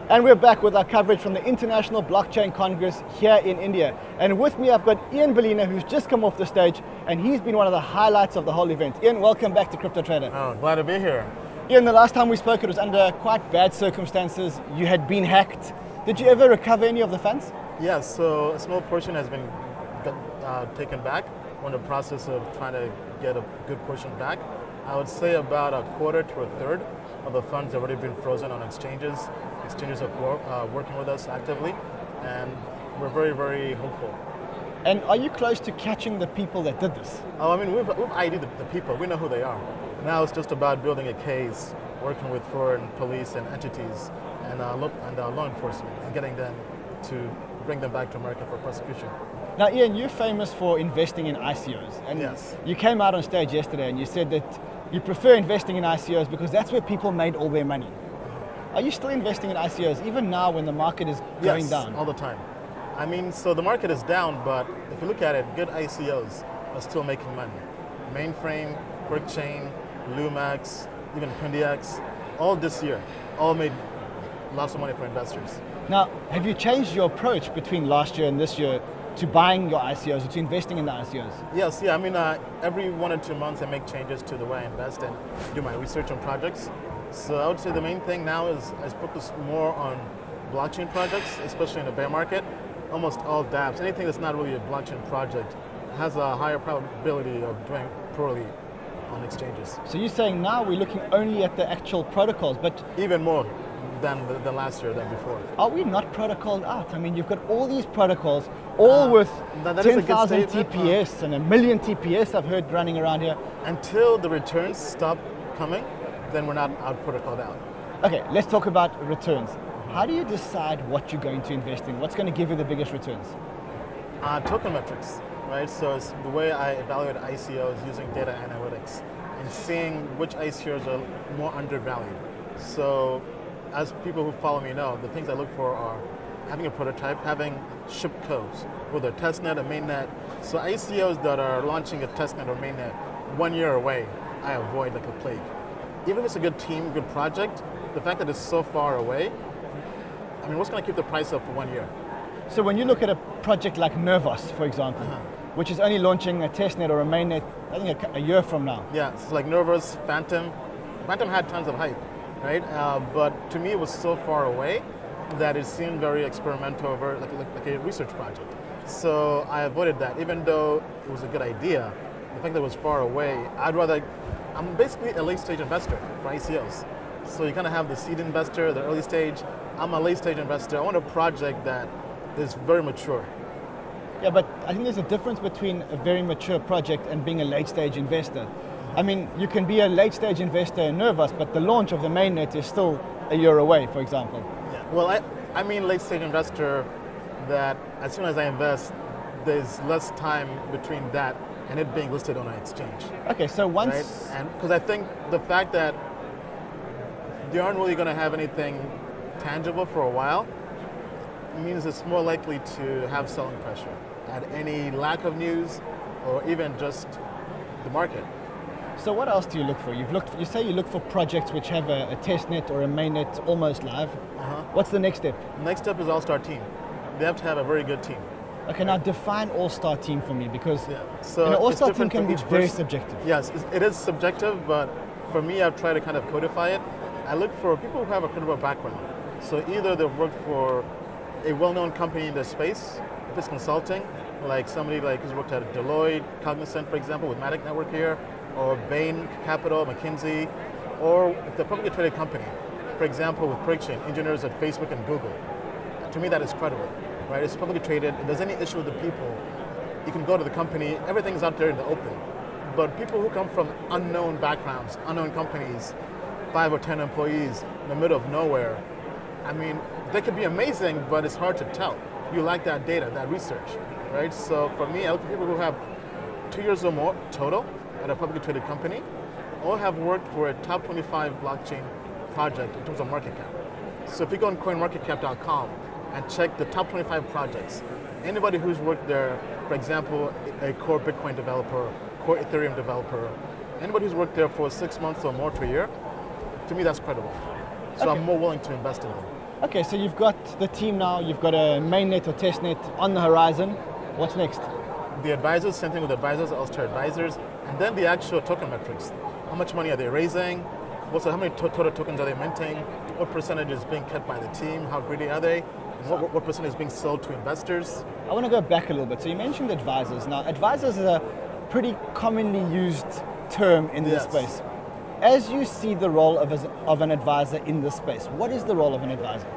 And we're back with our coverage from the International Blockchain Congress here in India. And with me, I've got Balina, who's just come off the stage, and he's been one of the highlights of the whole event. Ian, welcome back to Crypto Trader. Oh, glad to be here. Ian, the last time we spoke, it was under quite bad circumstances. You had been hacked. Did you ever recover any of the funds? Yes, so a small portion has been taken back. We're in the process of trying to get a good portion back. I would say about a quarter to a third of the funds have already been frozen on exchanges. Exchanges are working with us actively, and we're very, very hopeful. And are you close to catching the people that did this? Oh, I mean, we've ID'd the people. We know who they are. Now it's just about building a case, working with foreign police and entities and law enforcement, and getting them to bring them back to America for prosecution. Now, Ian, you're famous for investing in ICOs. And yes. You came out on stage yesterday and you said that you prefer investing in ICOs because that's where people made all their money. Are you still investing in ICOs even now when the market is going down? Yes, all the time. I mean, so the market is down, but if you look at it, good ICOs are still making money. Mainframe, QuickChain, Lumax, even PinDX, all this year, all made lots of money for investors. Now, have you changed your approach between last year and this year to buying your ICOs or to investing in the ICOs? Yes, yeah. I mean, every 1 or 2 months I make changes to the way I invest and do my research on projects. So I would say the main thing now is I focus more on blockchain projects, especially in the bear market. Almost all dApps, anything that's not really a blockchain project, has a higher probability of doing poorly on exchanges. So you're saying now we're looking only at the actual protocols, but even more than last year, than before. Are we not protocoled out? I mean, you've got all these protocols, all with 10,000 TPS and 1 million TPS I've heard running around here. Until the returns stop coming, then we're not out protocoled out. Okay, let's talk about returns. How do you decide what you're going to invest in? What's going to give you the biggest returns? Token metrics, right? So it's the way I evaluate ICOs using data analytics and seeing which ICOs are more undervalued. So as people who follow me know, the things I look for are having a prototype, having shipped codes, whether testnet or mainnet. So ICOs that are launching a testnet or mainnet 1 year away, I avoid like a plague. Even if it's a good team, good project, the fact that it's so far away, I mean, what's going to keep the price up for 1 year? So when you look at a project like Nervos, for example, which is only launching a testnet or a mainnet, I think a year from now. Yeah, it's like Nervos, Phantom. Phantom had tons of hype, right? But to me, it was so far away that it seemed very experimental, very like a research project. So I avoided that, even though it was a good idea. The fact that it was far away, I'm basically a late stage investor for ICOs. So you kind of have the seed investor, the early stage. I'm a late stage investor. I want a project that is very mature. Yeah, but I think there's a difference between a very mature project and being a late stage investor. I mean, you can be a late stage investor in Nervos, but the launch of the mainnet is still a year away, for example. Yeah. Well, I mean late stage investor that as soon as I invest, there's less time between that and it being listed on an exchange. Okay, so once... Right? And because I think the fact that they aren't really going to have anything tangible for a while means it's more likely to have selling pressure at any lack of news or even just the market. So what else do you look for? You say you look for projects which have a testnet or a mainnet almost live. What's the next step? The next step is all-star team. They have to have a very good team. Okay, now define all-star team for me, because so all-star team can be very subjective. Yes, it is subjective, but for me, I've tried to kind of codify it. I look for people who have a credible background. So either they've worked for a well-known company in their space, if it's consulting, like somebody like who's worked at Deloitte, Cognizant, for example, with Matic Network here, or Bain Capital, McKinsey, or if they're a publicly traded company, for example, with QuickChain, engineers at Facebook and Google. To me, that is credible, right? It's publicly traded. If there's any issue with the people, you can go to the company. Everything's out there in the open. But people who come from unknown backgrounds, unknown companies, 5 or 10 employees in the middle of nowhere, I mean, they could be amazing, but it's hard to tell. You lack that data, that research, right? So for me, I look for people who have 2 years or more total at a publicly traded company, or have worked for a top 25 blockchain project in terms of market cap. So if you go on coinmarketcap.com and check the top 25 projects, anybody who's worked there, for example, a core Bitcoin developer, core Ethereum developer, anybody who's worked there for 6 months or more to a year, to me that's credible. So I'm more willing to invest in them. Okay, so you've got the team now, you've got a mainnet or testnet on the horizon. What's next? The advisors, same thing with advisors, All-Star advisors, and then the actual token metrics. How much money are they raising? How many total tokens are they minting? What percentage is being kept by the team? How greedy are they? What percentage is being sold to investors? I want to go back a little bit. So you mentioned advisors. Now, advisors is a pretty commonly used term in this space. As you see the role of an advisor in this space, what is the role of an advisor?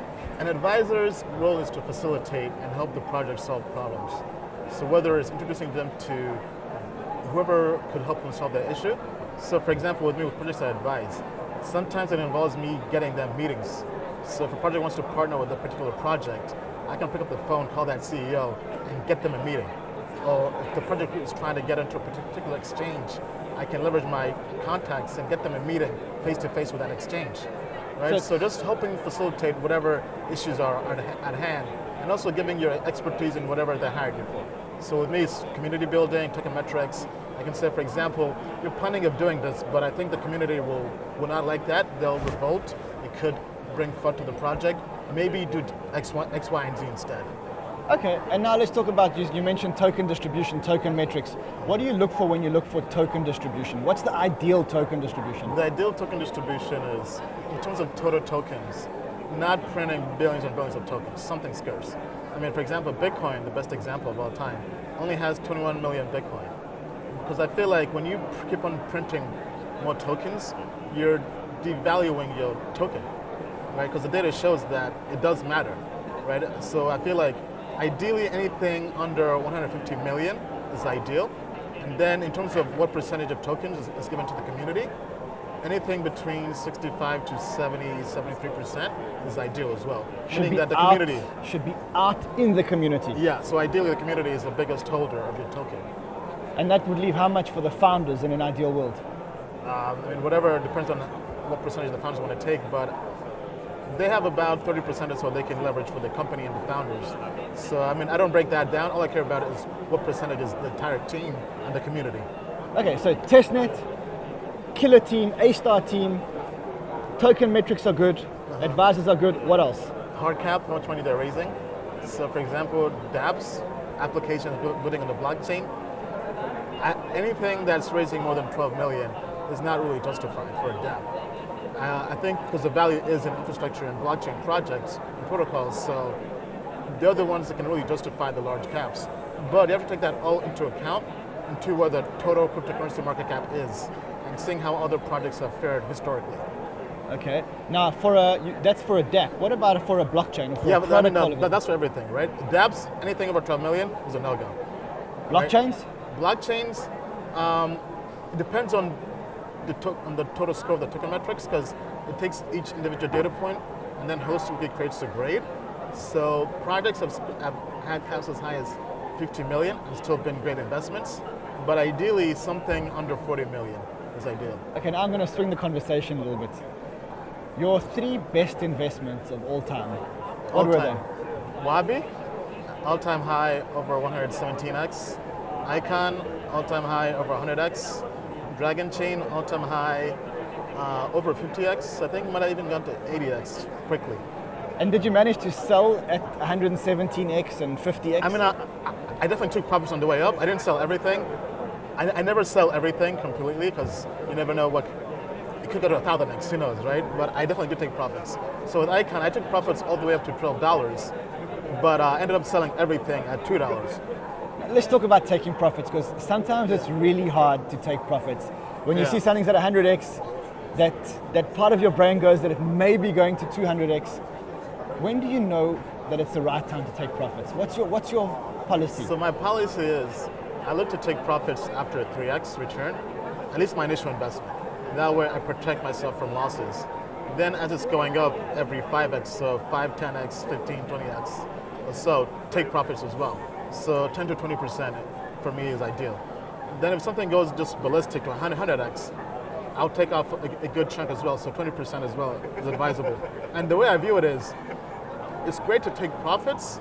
An advisor's role is to facilitate and help the project solve problems. So whether it's introducing them to whoever could help them solve their issue. So for example, with me with projects I advise, sometimes it involves me getting them meetings. So if a project wants to partner with a particular project, I can pick up the phone, call that CEO, and get them a meeting. Or if the project is trying to get into a particular exchange, I can leverage my contacts and get them a meeting face-to-face with that exchange. Right? So just helping facilitate whatever issues are at hand, and also giving your expertise in whatever they hired you for. So with me, it's community building, token metrics. I can say, for example, you're planning of doing this, but I think the community will not like that. They'll revolt. It could bring FUD to the project. Maybe do X, Y, and Z instead. Okay, and now let's talk about, you mentioned token distribution, token metrics. What do you look for when you look for token distribution? What's the ideal token distribution? The ideal token distribution is, in terms of total tokens, not printing billions and billions of tokens, something scarce. I mean, for example, Bitcoin, the best example of all time, only has 21 million Bitcoin. Because I feel like when you keep on printing more tokens, you're devaluing your token, right? Because the data shows that it does matter, right? So I feel like ideally anything under 150 million is ideal. And then in terms of what percentage of tokens is given to the community, anything between 65 to 70, 73% is ideal as well. Meaning that the community should be out in the community. Yeah, so ideally the community is the biggest holder of your token. And that would leave how much for the founders in an ideal world? I mean, whatever, depends on what percentage the founders want to take, but they have about 30% or so they can leverage for the company and the founders. So, I mean, I don't break that down. All I care about is what percentage is the entire team and the community. Okay, so testnet, killer team, A-star team, token metrics are good, advisors are good, what else? Hard cap, how much money they're raising. So, for example, dApps, applications building on the blockchain, anything that's raising more than 12 million is not really justified for a dApp. I think because the value is in infrastructure and blockchain projects and protocols, so they're the ones that can really justify the large caps. But you have to take that all into account, into what the total cryptocurrency market cap is, and seeing how other projects have fared historically. Okay. Now, that's for a dApp. What about for a blockchain? Yeah, but I mean, that's for everything, right? dApps, anything over 12 million is a no-go. Blockchains? Right? Blockchains, it depends on the total score of the token metrics, because it takes each individual data point and then holistically creates a grade. So projects have had caps as high as 50 million and still been great investments, but ideally something under 40 million is ideal. Okay, now I'm going to swing the conversation a little bit. Your 3 best investments of all time. What were they? Wabi, all-time high over 117x. Icon, all-time high over 100x. Dragon Chain, all-time high over 50x. I think it might have even gone to 80x quickly. And did you manage to sell at 117x and 50x? I mean, I definitely took profits on the way up. I didn't sell everything. I never sell everything completely, because you never know what, it could go to 1,000x, who knows, right? But I definitely did take profits. So with Icon, I took profits all the way up to $12, but I ended up selling everything at $2. Let's talk about taking profits, because sometimes it's really hard to take profits. When you see something's at 100x, that part of your brain goes that it may be going to 200x. When do you know that it's the right time to take profits? What's your policy? So my policy is, I look to take profits after a 3x return, at least my initial investment. That way I protect myself from losses. Then as it's going up every 5x, so 5, 10x, 15, 20x, or so, take profits as well. So 10 to 20% for me is ideal. Then if something goes just ballistic to 100x, I'll take off a good chunk as well, so 20% as well is advisable. And the way I view it is, it's great to take profits.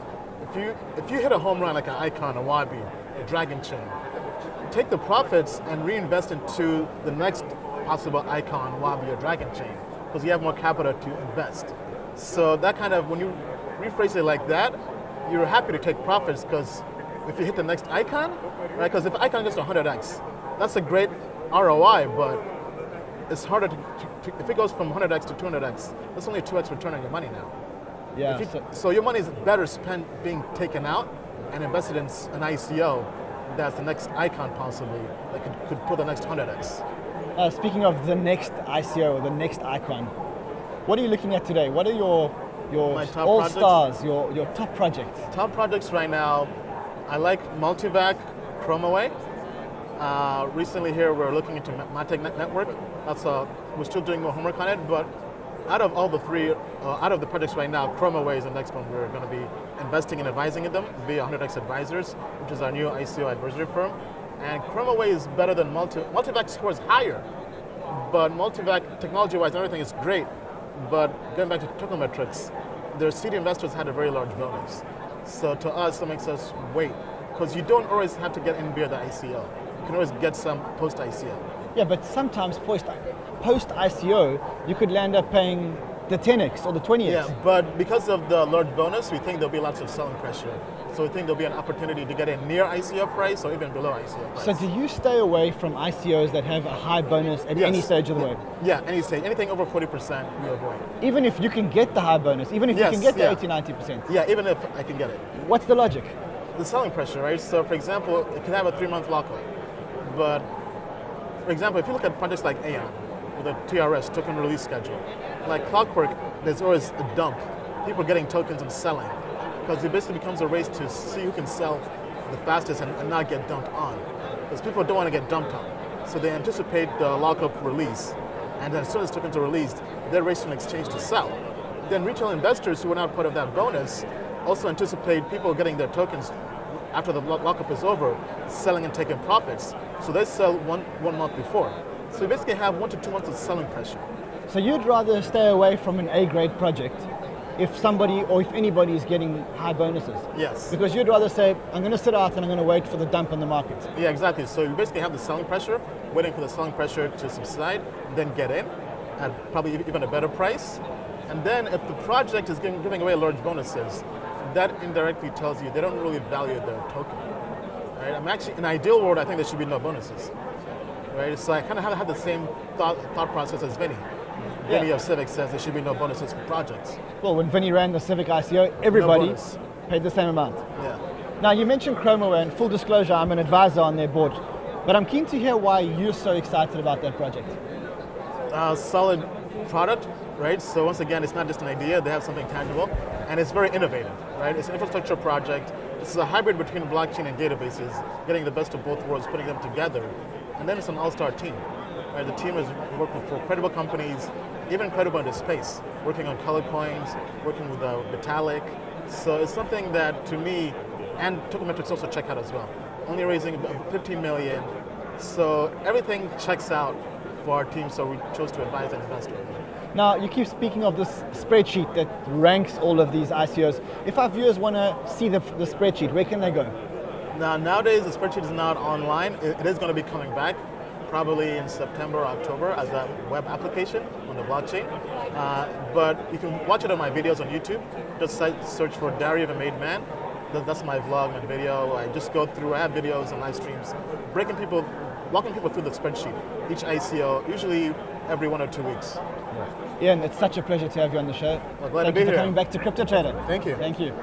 If you hit a home run like an Icon, a Wabi, a Dragon Chain, take the profits and reinvest into the next possible Icon, Wabi, or Dragon Chain, because you have more capital to invest. So that kind of, when you rephrase it like that, you're happy to take profits because if you hit the next icon, right? Because if icon gets to 100x, that's a great ROI, but it's harder if it goes from 100x to 200x, that's only 2x return on your money now. Yeah. So your money is better spent being taken out and invested in an ICO that's the next icon possibly that could put the next 100x. Speaking of the next ICO or the next icon, what are you looking at today? What are your all stars, your top projects? Top projects right now, I like Multivac, ChromaWay. Recently here we're looking into Matic Network. We're still doing more homework on it, but out of all the three, out of the projects right now, ChromaWay is the next one we're going to be investing and advising in them via 100x Advisors, which is our new ICO advisory firm. And ChromaWay is better than Multivac scores higher, but Multivac technology-wise everything is great. But going back to token metrics, their seed investors had a very large bonus. So to us, that makes us wait, because you don't always have to get in via the ICO. You can always get some post-ICO. Yeah, but sometimes post-ICO, you could land up paying the 10x or the 20x. Yeah, but because of the large bonus, we think there'll be lots of selling pressure. So we think there'll be an opportunity to get in near ICO price or even below ICO price. So do you stay away from ICOs that have a high bonus at any stage of the way? Yeah, any stage. Anything over 40%, we avoid. Even if you can get the high bonus, even if you can get the 80-90%? Yeah, even if I can get it. What's the logic? The selling pressure, right? So for example, it can have a 3-month lockup. But for example, if you look at projects like Aeon, with a TRS, token release schedule, like clockwork, there's always a dump. People getting tokens and selling. Because it basically becomes a race to see who can sell the fastest and not get dumped on. Because people don't want to get dumped on. So they anticipate the lockup release. And then as soon as tokens are released, they're racing an exchange to sell. Then retail investors who are not part of that bonus also anticipate people getting their tokens after the lockup is over, selling and taking profits. So they sell one month before. So you basically have 1 to 2 months of selling pressure. So you'd rather stay away from an A-grade project if somebody or if anybody is getting high bonuses? Yes. Because you'd rather say, I'm going to sit out and I'm going to wait for the dump on the market. Yeah, exactly. So you basically have the selling pressure, waiting for the selling pressure to subside, then get in at probably even a better price. And then if the project is giving away large bonuses, that indirectly tells you they don't really value their token. Right? I'm actually, in an ideal world, I think there should be no bonuses. Right? So I kind of have the same thought process as Vinny. Vinny of Civic says there should be no bonuses for projects. Well, when Vinny ran the Civic ICO, everybody paid the same amount. Yeah. Now, you mentioned ChromaWay, and full disclosure, I'm an advisor on their board. But I'm keen to hear why you're so excited about that project. Solid product, right? So once again, it's not just an idea, they have something tangible, and it's very innovative, right? It's an infrastructure project. This is a hybrid between blockchain and databases, getting the best of both worlds, putting them together. And then it's an all-star team. Right? The team is working for credible companies, even credible in the space, working on color coins, working with Vitalik. So it's something that, to me, and Tokenmetrics also check out as well. Only raising 15 million. So everything checks out for our team, so we chose to advise an investor. Now, you keep speaking of this spreadsheet that ranks all of these ICOs. If our viewers want to see the spreadsheet, where can they go? Now, nowadays, the spreadsheet is not online. It is going to be coming back, probably in September or October as a web application on the blockchain. But you can watch it on my videos on YouTube. Just search for Diary of a Made Man. That's my vlog, my video. I just go through, I have videos and live streams, walking people through the spreadsheet. Each ICO, usually every 1 or 2 weeks. Ian, it's such a pleasure to have you on the show. Well, glad Thank to be you for here. coming back to Crypto Trader. Thank you. Thank you.